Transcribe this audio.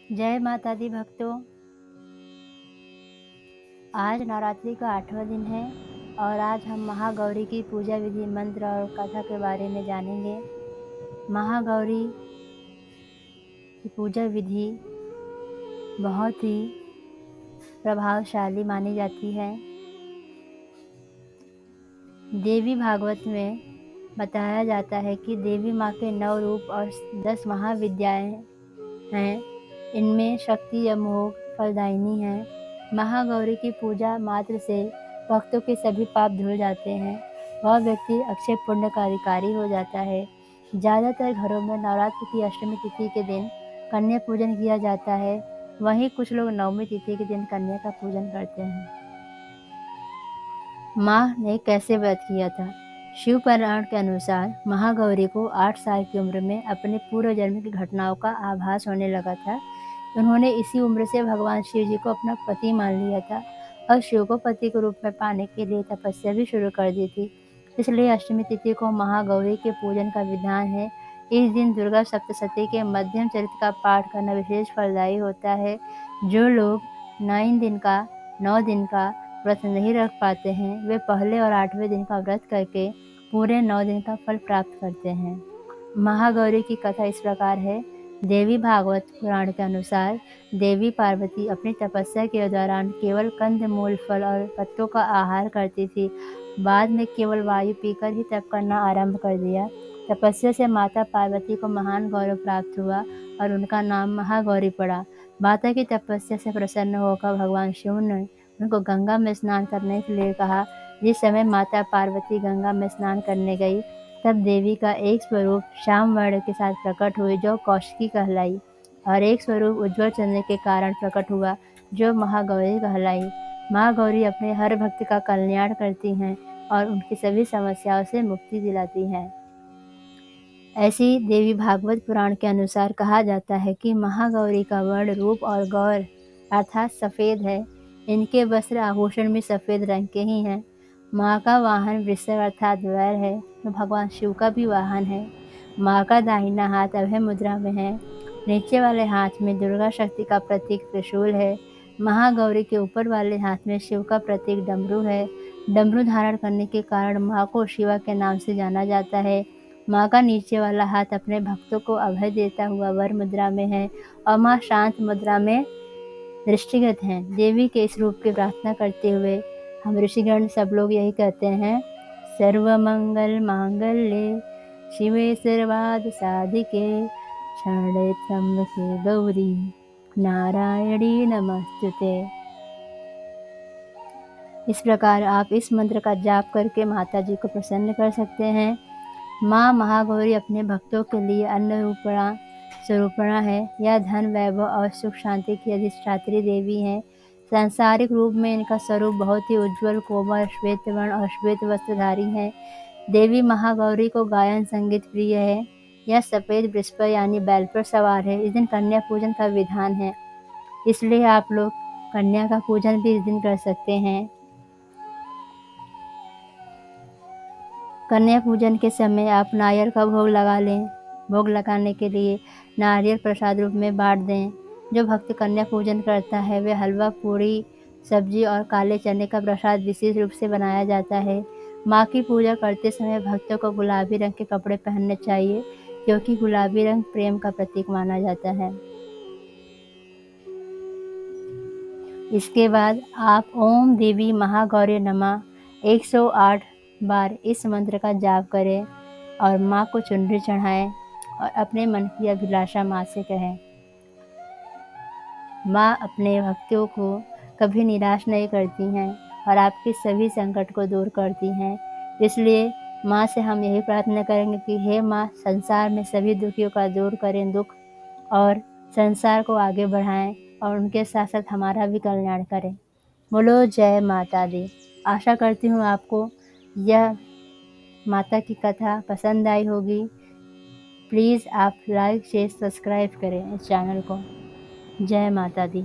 जय माता दी भक्तों। आज नवरात्रि का 8वां दिन है और आज हम महागौरी की पूजा विधि, मंत्र और कथा के बारे में जानेंगे। महागौरी की पूजा विधि बहुत ही प्रभावशाली मानी जाती है। देवी भागवत में बताया जाता है कि देवी माँ के 9 रूप और 10 महाविद्याएं हैं। इनमें शक्ति अमोघ फलदायिनी है। महागौरी की पूजा मात्र से भक्तों के सभी पाप धुल जाते हैं। वह व्यक्ति अक्षय पुण्य का अधिकारी हो जाता है। ज़्यादातर घरों में नवरात्र की अष्टमी तिथि के दिन कन्या पूजन किया जाता है। वहीं कुछ लोग नवमी तिथि के दिन कन्या का पूजन करते हैं। माँ ने कैसे व्रत किया था? शिव पुराण के अनुसार महागौरी को 8 साल की उम्र में अपने पूर्व जन्म की घटनाओं का आभास होने लगा था। उन्होंने इसी उम्र से भगवान शिव जी को अपना पति मान लिया था और शिव को पति के रूप में पाने के लिए तपस्या भी शुरू कर दी थी। इसलिए अष्टमी तिथि को महागौरी के पूजन का विधान है। इस दिन दुर्गा सप्तशती के मध्यम चरित्र का पाठ करना विशेष फलदायी होता है। जो लोग 9 दिन का व्रत नहीं रख पाते हैं, वे पहले और 8वें दिन का व्रत करके पूरे 9 दिन का फल प्राप्त करते हैं। महागौरी की कथा इस प्रकार है। देवी भागवत पुराण के अनुसार देवी पार्वती अपनी तपस्या के दौरान केवल कंदमूल, फल और पत्तों का आहार करती थी। बाद में केवल वायु पीकर ही तप करना आरंभ कर दिया। तपस्या से माता पार्वती को महान गौरव प्राप्त हुआ और उनका नाम महागौरी पड़ा। माता की तपस्या से प्रसन्न होकर भगवान शिव ने उनको गंगा में स्नान करने के लिए कहा। जिस समय माता पार्वती गंगा में स्नान करने गई, तब देवी का एक स्वरूप श्याम वर्ण के साथ प्रकट हुए, जो कौशिकी कहलाई, और एक स्वरूप उज्ज्वल चंद्र के कारण प्रकट हुआ, जो महागौरी कहलाई। महागौरी अपने हर भक्त का कल्याण करती हैं और उनकी सभी समस्याओं से मुक्ति दिलाती हैं। ऐसी देवी भागवत पुराण के अनुसार कहा जाता है कि महागौरी का वर्ण, रूप और गौर अर्थात सफ़ेद है। इनके वस्त्र आभूषण भी सफ़ेद रंग के ही हैं। माँ का वाहन वृषभ अर्थात वैर है, जो भगवान शिव का भी वाहन है। माँ का दाहिना हाथ अभय मुद्रा में है। नीचे वाले हाथ में दुर्गा शक्ति का प्रतीक त्रिशूल है। महागौरी के ऊपर वाले हाथ में शिव का प्रतीक डमरू है। डमरू धारण करने के कारण माँ को शिवा के नाम से जाना जाता है। माँ का नीचे वाला हाथ अपने भक्तों को अभय देता हुआ वर मुद्रा में है और माँ शांत मुद्रा में दृष्टिगत हैं। देवी के इस रूप की प्रार्थना करते हुए हम ऋषिगण सब लोग यही कहते हैं: सर्वमंगल मांगल्ये शिवे सर्वार्थ साधिके शरणे त्र्यंबके गौरी नारायणी नमस्तुते। इस प्रकार आप इस मंत्र का जाप करके माता जी को प्रसन्न कर सकते हैं। माँ महागौरी अपने भक्तों के लिए अन्नरूपणा स्वरूपणा है। यह धन, वैभव और सुख शांति की अधिष्ठात्री देवी हैं। सांसारिक रूप में इनका स्वरूप बहुत ही उज्ज्वल, कोमल, श्वेत वर्ण और श्वेत वस्त्रधारी है। देवी महागौरी को गायन संगीत प्रिय है। यह सफ़ेद वृषभ यानी बैल पर सवार है। इस दिन कन्या पूजन का विधान है, इसलिए आप लोग कन्या का पूजन भी इस दिन कर सकते हैं। कन्या पूजन के समय आप नारियल का भोग लगा लें। भोग लगाने के लिए नारियल प्रसाद रूप में बांट दें। जो भक्त कन्या पूजन करता है, वे हलवा, पूड़ी, सब्जी और काले चने का प्रसाद विशेष रूप से बनाया जाता है। माँ की पूजा करते समय भक्तों को गुलाबी रंग के कपड़े पहनने चाहिए, क्योंकि गुलाबी रंग प्रेम का प्रतीक माना जाता है। इसके बाद आप ओम देवी महागौरी नमः 108 बार इस मंत्र का जाप करें और माँ को चुनरी चढ़ाएं और अपने मन की अभिलाषा माँ से कहें। माँ अपने भक्तों को कभी निराश नहीं करती हैं और आपके सभी संकट को दूर करती हैं। इसलिए माँ से हम यही प्रार्थना करेंगे कि हे माँ, संसार में सभी दुखियों का दूर करें दुख और संसार को आगे बढ़ाएं और उनके साथ साथ हमारा भी कल्याण करें। बोलो जय माता दी। आशा करती हूँ आपको यह माता की कथा पसंद आई होगी। प्लीज़ आप लाइक, शेयर, सब्सक्राइब करें इस चैनल को। जय माता दी।